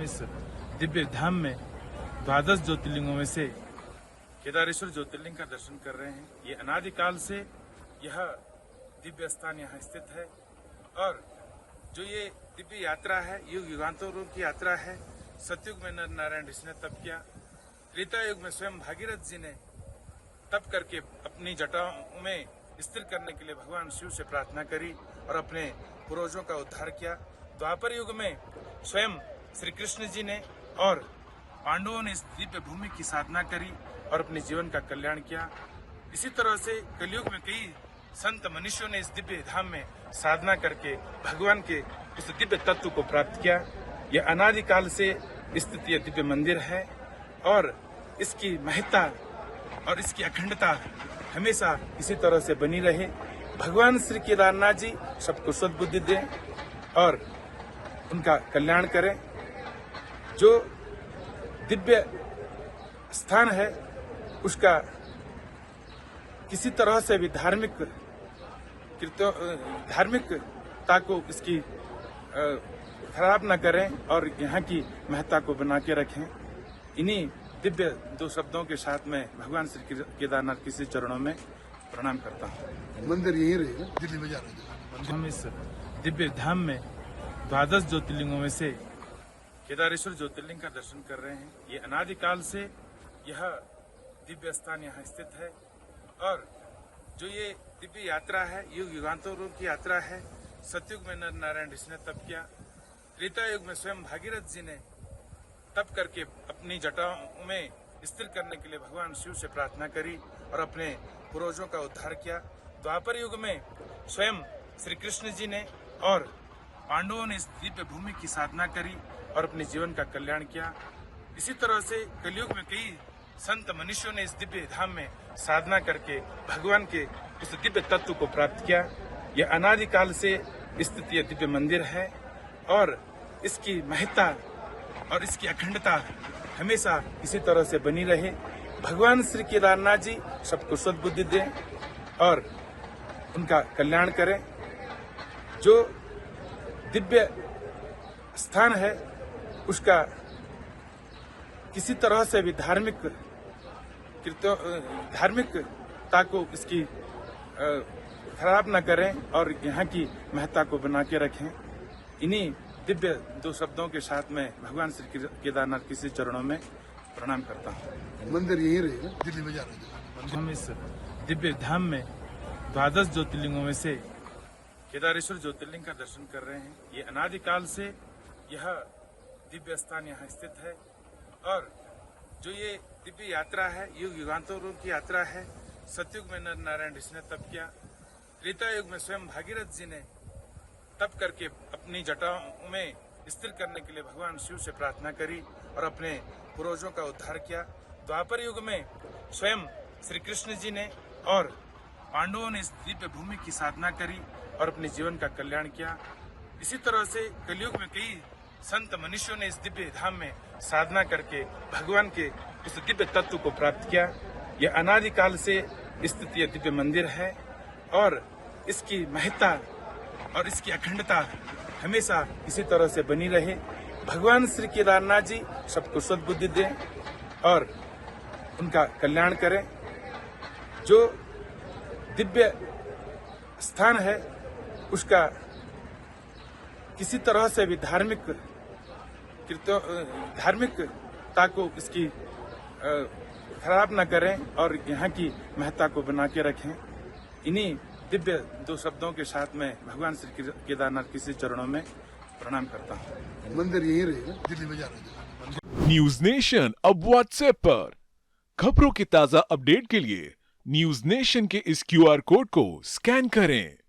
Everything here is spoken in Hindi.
इस दिव्य धाम में द्वादश ज्योतिर्लिंगों में से केदारेश्वर ज्योतिर्लिंग का दर्शन कर रहे हैं। ये अनादिकाल से यह दिव्य स्थान यहाँ स्थित है और जो ये दिव्य यात्रा है युग युगांतरों की यात्रा है। सतयुग में नर नारायण ऋषि ने तप किया, त्रेता युग में स्वयं भागीरथ जी ने तप करके अपनी जटाओं में स्थिर करने के लिए भगवान शिव से प्रार्थना करी और अपने पूर्वजों का उद्धार किया। द्वापर युग में स्वयं श्री कृष्ण जी ने और पांडवों ने इस दिव्य भूमि की साधना करी और अपने जीवन का कल्याण किया। इसी तरह से कलयुग में कई संत मनुष्यों ने इस दिव्य धाम में साधना करके भगवान के उस दिव्य तत्व को प्राप्त किया। यह अनादिकाल से स्थित यह दिव्य मंदिर है और इसकी महत्ता और इसकी अखंडता हमेशा इसी तरह से बनी रहे। भगवान श्री केदारनाथ जी सबको सद्बुद्धि दें और उनका कल्याण करें। जो दिव्य स्थान है उसका किसी तरह से भी धार्मिकता को इसकी खराब न करें और यहाँ की महत्ता को बना के रखें। इन्हीं दिव्य दो शब्दों के साथ में भगवान श्री केदारनाथ के श्री चरणों में प्रणाम करता हूँ। मंदिर यहीं रहेगा, दिल्ली में जा रहे हैं। हम इस दिव्य धाम में द्वादश ज्योतिर्लिंगों में से केदारेश्वर ज्योतिर्लिंग का दर्शन कर रहे हैं। ये अनादिकाल से यह दिव्य स्थान यहाँ स्थित है और जो ये दिव्य यात्रा है युग युगांतरों की यात्रा है। सतयुग में नर नारायण ऋषि ने तप किया, त्रेता युग में स्वयं भागीरथ जी ने तप करके अपनी जटाओं में स्थिर करने के लिए भगवान शिव से प्रार्थना करी और अपने पूर्वजों का उद्धार किया। द्वापर युग में स्वयं श्री कृष्ण जी ने और पांडवों ने इस दिव्य भूमि की साधना करी और अपने जीवन का कल्याण किया। इसी तरह से कलयुग में कई संत मनुष्यों ने इस दिव्य धाम में साधना करके भगवान के उस दिव्य तत्व को प्राप्त किया। यह अनादिकाल से स्थित यह दिव्य मंदिर है और इसकी महत्ता और इसकी अखंडता हमेशा इसी तरह से बनी रहे। भगवान श्री केदारनाथ जी सबको सद्बुद्धि दें और उनका कल्याण करें। जो दिव्य स्थान है उसका किसी तरह से भी धार्मिकता को इसकी खराब न करें और यहाँ की महत्ता को बना के रखें। इन्हीं दिव्य दो शब्दों के साथ में भगवान श्री केदारनाथ के श्री चरणों में प्रणाम करता हूँ। मंदिर यहीं रहेगा, दिल्ली में जा रहे हैं। हम इस दिव्य धाम में द्वादश ज्योतिर्लिंगों में से केदारेश्वर ज्योतिर्लिंग का दर्शन कर रहे हैं। ये अनादिकाल से यह दिव्य स्थान यहाँ स्थित है और जो ये दिव्य यात्रा है युग युगांतरों की यात्रा है। सतयुग में नर नारायण ऋषि ने तप किया, त्रेता युग में स्वयं भागीरथ जी ने तप करके अपनी जटाओं में स्थिर करने के लिए भगवान शिव से प्रार्थना करी और अपने पूर्वजों का उद्धार किया। द्वापर युग में स्वयं श्री कृष्ण जी ने और पांडवों ने इस दिव्य भूमि की साधना करी और अपने जीवन का कल्याण किया। इसी तरह से कलयुग में कई संत मनुष्यों ने इस दिव्य धाम में साधना करके भगवान के उस दिव्य तत्व को प्राप्त किया। यह अनादिकाल से स्थित यह दिव्य मंदिर है और इसकी महत्ता और इसकी अखंडता हमेशा इसी तरह से बनी रहे। भगवान श्री केदारनाथ जी सबको सद्बुद्धि दें और उनका कल्याण करें। जो दिव्य स्थान है उसका किसी तरह से भी धार्मिकता को इसकी खराब न करें और यहाँ की महत्ता को बना के रखें। इन्हीं दिव्य दो शब्दों के साथ में भगवान श्री केदारनाथ के श्री चरणों में प्रणाम करता हूँ। मंदिर यहीं रहेगा, दिल्ली में जा रहे हैं। न्यूज नेशन अब व्हाट्सएप पर खबरों की ताजा अपडेट के लिए न्यूज नेशन के इस QR कोड को स्कैन करें।